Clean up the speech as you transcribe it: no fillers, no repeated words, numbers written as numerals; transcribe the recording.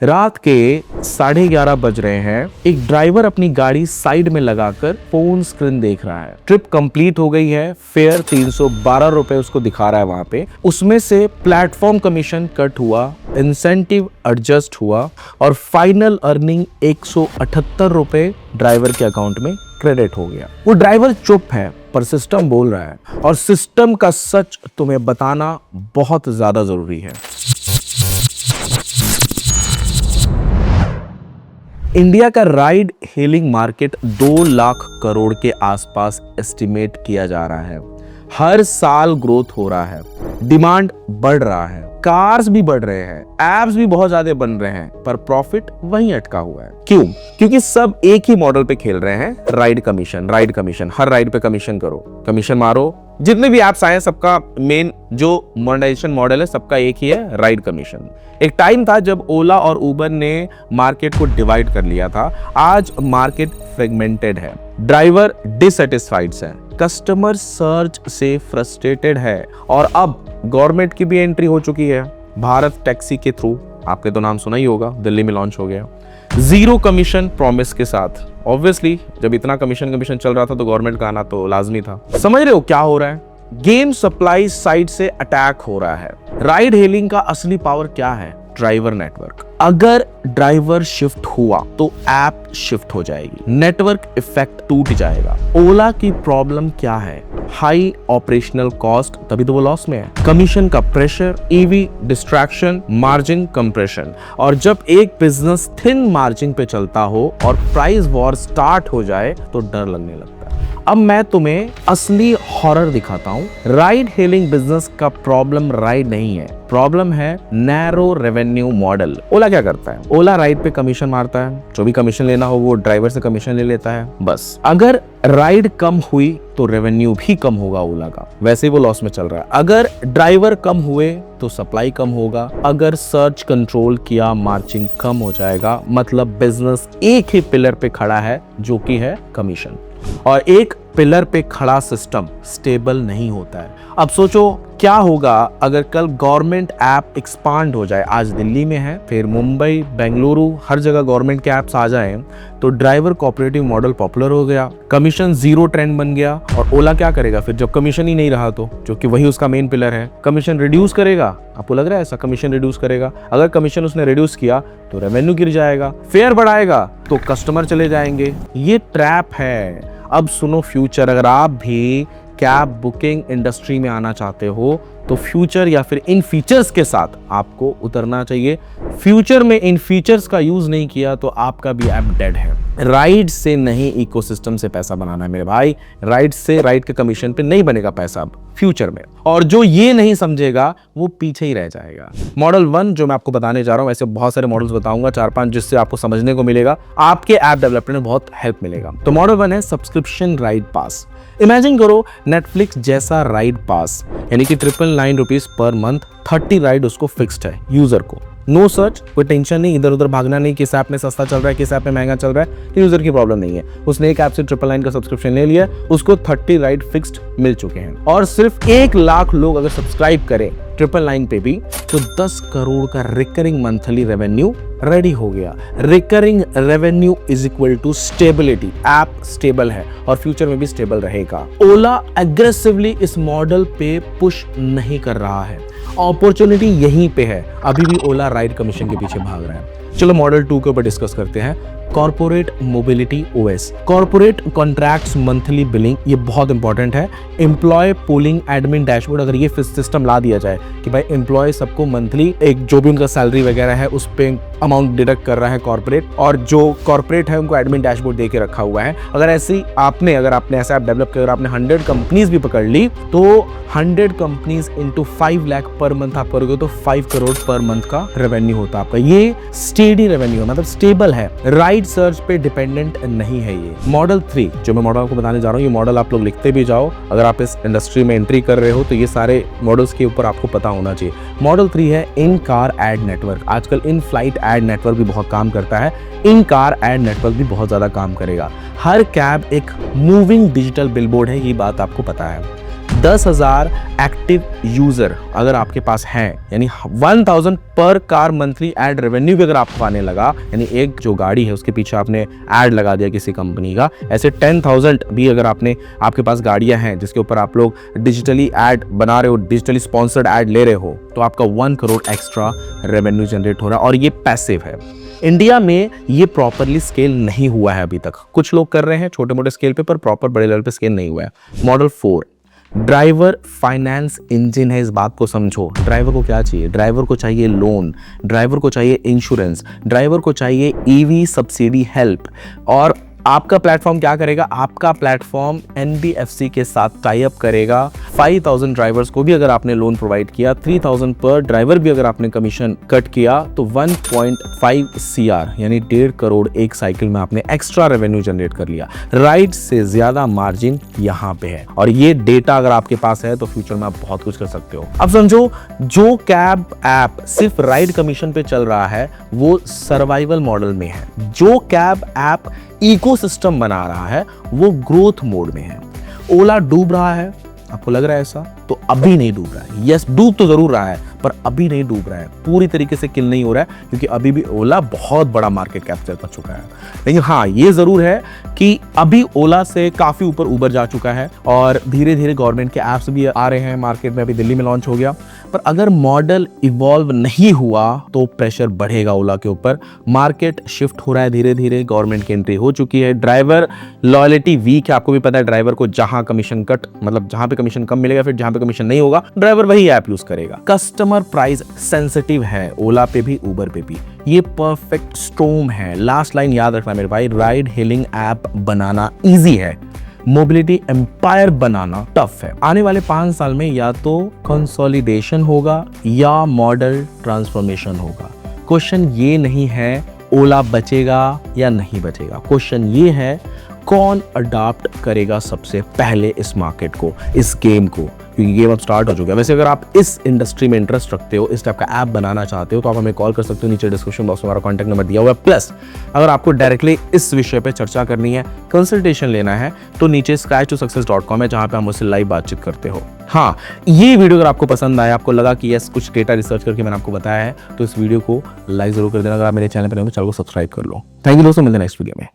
रात के 11:30 बज रहे हैं। एक ड्राइवर अपनी गाड़ी साइड में लगाकर फोन स्क्रीन देख रहा है। ट्रिप कंप्लीट हो गई है, फेयर 312 रुपए उसको दिखा रहा है वहां पे। उसमें से प्लेटफॉर्म कमीशन कट हुआ, इंसेंटिव एडजस्ट हुआ और फाइनल अर्निंग 178 रुपए ड्राइवर के अकाउंट में क्रेडिट हो गया। वो ड्राइवर चुप है पर सिस्टम बोल रहा है, और सिस्टम का सच तुम्हें बताना बहुत ज्यादा जरूरी है। इंडिया का ride hailing market 2 lakh crore के आसपास एस्टिमेट किया जा रहा है। हर साल ग्रोथ हो रहा है, डिमांड बढ़ रहा है, कार्स भी बढ़ रहे हैं, एप्स भी बहुत ज्यादा बन रहे हैं, पर प्रॉफिट वहीं अटका हुआ है। क्यों? क्योंकि सब एक ही मॉडल पे खेल रहे हैं, राइड कमीशन। हर राइड पे कमीशन करो, कमीशन मारो। जितने भी एप्स आए हैं सबका मेन जो मोनेटाइजेशन मॉडल है सबका एक ही है, राइड कमीशन। एक टाइम था जब ओला और उबर ने मार्केट को डिवाइड कर लिया था। आज मार्केट फ्रेगमेंटेड है, ड्राइवर डिससेटिस्फाइड है, कस्टमर सर्च से फ्रस्ट्रेटेड है, और अब गवर्नमेंट की भी एंट्री हो चुकी है। भारत टैक्सी के थ्रू, आपके तो नाम सुना ही होगा, दिल्ली में लॉन्च हो गया 0 कमीशन प्रॉमिस के साथ। ऑब्वियसली जब इतना कमीशन चल रहा था तो गवर्नमेंट का आना तो लाजमी था। समझ रहे हो क्या हो रहा है? गेम सप्लाई साइड से अटैक हो रहा है। राइड हेलिंग का असली पावर क्या है? Driver network. अगर ड्राइवर शिफ्ट हुआ तो ऐप शिफ्ट हो जाएगी, नेटवर्क इफेक्ट टूट जाएगा। ओला की प्रॉब्लम क्या है? हाई ऑपरेशनल कॉस्ट, तभी तो वो लॉस में है। कमीशन का pressure, EV distraction, margin compression. और जब एक बिजनेस थिन मार्जिन पे चलता हो और प्राइस वॉर स्टार्ट हो जाए तो डर लगने लगता है। अब मैं तुम्हें असली हॉरर दिखाता हूं। राइड हेलिंग बिजनेस का प्रॉब्लम राइड नहीं है, प्रॉब्लम है नैरो रेवेन्यू मॉडल। ओला क्या करता है? ओला राइड पे कमीशन मारता है, जो भी कमीशन लेना हो वो ड्राइवर से कमीशन ले लेता है, बस। अगर राइड कम हुई तो रेवेन्यू भी कम होगा ओला का, वैसे ही वो लॉस में चल रहा है। अगर ड्राइवर कम हुए तो सप्लाई कम होगा। अगर सर्च कंट्रोल किया, मार्जिन कम हो जाएगा। मतलब बिजनेस एक ही पिलर पे खड़ा है जो कि है कमीशन, और एक पिलर पे खड़ा सिस्टम स्टेबल नहीं होता है। अब सोचो क्या होगा अगर कल गवर्नमेंट ऐप एक्सपांड हो जाए। आज दिल्ली में है, फिर मुंबई, बेंगलुरु, हर जगह गवर्नमेंट के ऐप्स आ जाएं, तो ड्राइवर कोऑपरेटिव मॉडल पॉपुलर हो गया, कमीशन 0 ट्रेंड बन गया। और ओला क्या करेगा फिर जब कमीशन ही नहीं रहा तो, जो कि वही उसका मेन पिलर है? कमीशन रिड्यूस करेगा। आपको लग रहा है ऐसा कमीशन रिड्यूस करेगा? अगर कमीशन उसने रिड्यूस किया तो रेवेन्यू गिर जाएगा, फेयर बढ़ाएगा तो कस्टमर चले जाएंगे। ये ट्रैप है। अब सुनो फ्यूचर, अगर आप भी कैब बुकिंग इंडस्ट्री में आना चाहते हो तो फ्यूचर या फिर इन फीचर्स के साथ आपको उतरना चाहिए। फ्यूचर में इन फीचर्स का यूज नहीं किया तो आपका भी ऐप डेड है। राइड से नहीं इकोसिस्टम से पैसा बनाना है मेरे भाई। राइड से, राइड के कमीशन पे नहीं बनेगा पैसा अब फ्यूचर में, और जो ये नहीं समझेगा वो पीछे ही रह जाएगा। मॉडल 1 जो मैं आपको बताने जा रहा हूँ, ऐसे बहुत सारे मॉडल्स बताऊंगा 4-5, जिससे आपको समझने को मिलेगा, आपके ऐप डेवलपमेंट में बहुत हेल्प मिलेगा। तो मॉडल 1 है सब्सक्रिप्शन राइड पास। इमेजिन करो नेटफ्लिक्स जैसा राइड पास, यानी कि 999 रुपीज पर मंथ, 30 राइड उसको फिक्स्ड है यूजर को। नो सर्च, कोई टेंशन नहीं, इधर उधर भागना नहीं, किस ऐप में सस्ता चल रहा है, किस ऐप में महंगा चल रहा है, यूजर की प्रॉब्लम नहीं है। उसने एक ऐप से 999 का सब्सक्रिप्शन ले लिया, उसको 30 राइड फिक्स्ड मिल चुके हैं। और सिर्फ 1 लाख लोग अगर सब्सक्राइब करें 999 पे भी, तो 10 करोड़ का रिकरिंग मंथली रेवेन्यू रेडी हो गया। Recurring revenue is equal to stability. App stable है और फ्यूचर में भी स्टेबल रहेगा। ओला एग्रेसिवली इस मॉडल पे पुश नहीं कर रहा है, अपॉर्चुनिटी यहीं पे है। अभी भी ओला राइड कमीशन के पीछे भाग रहा है। चलो मॉडल 2 के ऊपर डिस्कस करते हैं। Corporate mobility OS, corporate contracts monthly billing, ये बहुत इंपॉर्टेंट है। एम्प्लॉय पूलिंग एडमिन डैशबोर्ड, अगर ये सिस्टम ला दिया जाए कि भाई एम्प्लॉय सबको मंथली एक जो भी उनका सैलरी वगैरह है उस पे अमाउंट डिडक्ट कर रहा है कॉर्पोरेट, और जो कॉर्पोरेट है उनको एडमिन डैशबोर्ड दे के रखा हुआ है। अगर आपने ऐसा ऐप डेवलप किया, अगर आपने 100 कंपनीज भी पकड़ ली, तो 100 companies into 5 lakh per month आप करोगे तो 5 करोड़ पर मंथ का रेवेन्यू होता है आपका। ये स्टेडी रेवेन्यू, मतलब स्टेबल है, राइड सर्च पे डिपेंडेंट नहीं है। ये मॉडल 3 जो मैं मॉडल आपको बताने जा रहा हूँ, ये मॉडल आप लोग लिखते भी जाओ। अगर आप इस इंडस्ट्री में एंट्री कर रहे हो तो ये सारे मॉडल्स के ऊपर आपको पता होना चाहिए। मॉडल 3 है इन कार एड नेटवर्क। आजकल इन फ्लाइट एड नेटवर्क भी बहुत काम करता है, इन कार एड नेटवर्क भी बहुत ज्यादा काम करेगा। हर कैब एक मूविंग डिजिटल बिलबोर्ड है, ये बात आपको पता है। 10,000 एक्टिव यूजर अगर आपके पास हैं, यानी 1000 पर कार मंथली एड रेवेन्यू भी अगर आपको आने लगा, यानी एक जो गाड़ी है उसके पीछे आपने एड लगा दिया किसी कंपनी का, ऐसे 10,000 भी अगर आपके पास गाड़ियां हैं जिसके ऊपर आप लोग डिजिटली एड बना रहे हो, डिजिटली स्पॉन्सर्ड एड ले रहे हो, तो आपका 1 करोड़ एक्स्ट्रा रेवेन्यू जनरेट हो रहा है और ये पैसिव है। इंडिया में ये प्रॉपरली स्केल नहीं हुआ है अभी तक। कुछ लोग कर रहे हैं छोटे मोटे स्केल पे, पर प्रॉपर बड़े लेवल पे स्केल नहीं हुआ है। मॉडल 4 ड्राइवर फाइनेंस इंजन है, इस बात को समझो। ड्राइवर को क्या चाहिए? ड्राइवर को चाहिए लोन, ड्राइवर को चाहिए इंश्योरेंस, ड्राइवर को चाहिए ईवी सब्सिडी हेल्प। और आपका प्लेटफॉर्म क्या करेगा? आपका प्लेटफॉर्म एनबीएफसी के साथ टाई अप करेगा। 5,000 ड्राइवर्स को भी अगर आपने लोन प्रोवाइड किया, 3,000 पर ड्राइवर भी अगर आपने कमीशन कट किया, तो 1.5 CR यानी 1.5 करोड़ एक साइकिल में आपने एक्स्ट्रा रेवेन्यू जनरेट कर लिया। राइड से ज्यादा मार्जिन यहाँ पे है, और ये डेटा अगर आपके पास है तो फ्यूचर में आप बहुत कुछ कर सकते हो। अब समझो, जो कैब ऐप सिर्फ राइड कमीशन पे चल रहा है वो सर्वाइवल मॉडल में है। जो कैब ऐप इकोसिस्टम बना रहा है वो ग्रोथ मोड में है। ओला डूब रहा है, आपको लग रहा है ऐसा? तो अभी नहीं डूब रहा है। यस, डूब तो जरूर रहा है पर अभी नहीं डूब रहा है, पूरी तरीके से किल नहीं हो रहा है, क्योंकि अभी भी ओला बहुत बड़ा मार्केट कैप्चर कर चुका है। लेकिन हाँ, ये जरूर है कि अभी ओला से काफी ऊपर उबर जा चुका है और धीरे धीरे गवर्नमेंट के ऐप्स भी आ रहे हैं मार्केट में। अभी दिल्ली में लॉन्च हो गया, पर अगर मॉडल इवॉल्व नहीं हुआ तो प्रेशर बढ़ेगा ओला के ऊपर। मार्केट शिफ्ट हो रहा है धीरे धीरे, गवर्नमेंट की एंट्री हो चुकी है। ड्राइवर लॉयल्टी वीक है, आपको भी पता है। ड्राइवर को जहां कमीशन कट, मतलब जहां पे कमीशन कम मिलेगा, फिर जहां पे कमीशन नहीं होगा ड्राइवर वही ऐप यूज करेगा। कस्टमर प्राइस सेंसिटिव है, ओला पे भी उबर पे भी। ये परफेक्ट स्टॉर्म है। लास्ट लाइन याद रखना मेरे भाई, राइड हेलिंग ऐप बनाना इजी है, मोबिलिटी एम्पायर बनाना टफ है। आने वाले 5 साल में या तो कंसोलिडेशन होगा या मॉडल ट्रांसफॉर्मेशन होगा। क्वेश्चन ये नहीं है ओला बचेगा या नहीं बचेगा, क्वेश्चन ये है कौन अडॉप्ट करेगा सबसे पहले इस मार्केट को, इस गेम को, क्योंकि गेम अब स्टार्ट हो चुका है। वैसे अगर आप इस इंडस्ट्री में इंटरेस्ट रखते हो, इस टाइप का ऐप बनाना चाहते हो, तो आप हमें कॉल कर सकते हो। नीचे डिस्क्रिप्शन बॉक्स में हमारा कॉन्टैक्ट नंबर दिया हुआ है। प्लस अगर आपको डायरेक्टली इस विषय पे चर्चा करनी है, कंसल्टेशन लेना है, तो नीचे scratch2success.com है, जहां पे हम मुझसे लाइव बातचीत करते हो। हाँ, ये वीडियो अगर आपको पसंद आया, आपको लगा कि यस कुछ डेटा रिसर्च करके मैंने आपको बताया है, तो इस वीडियो को लाइक जरूर कर देना। अगर आप मेरे चैनल पर नहीं हो तो चैनल को सब्सक्राइब कर लो। थैंक यू दोस्तों, मिलते हैं नेक्स्ट वीडियो में।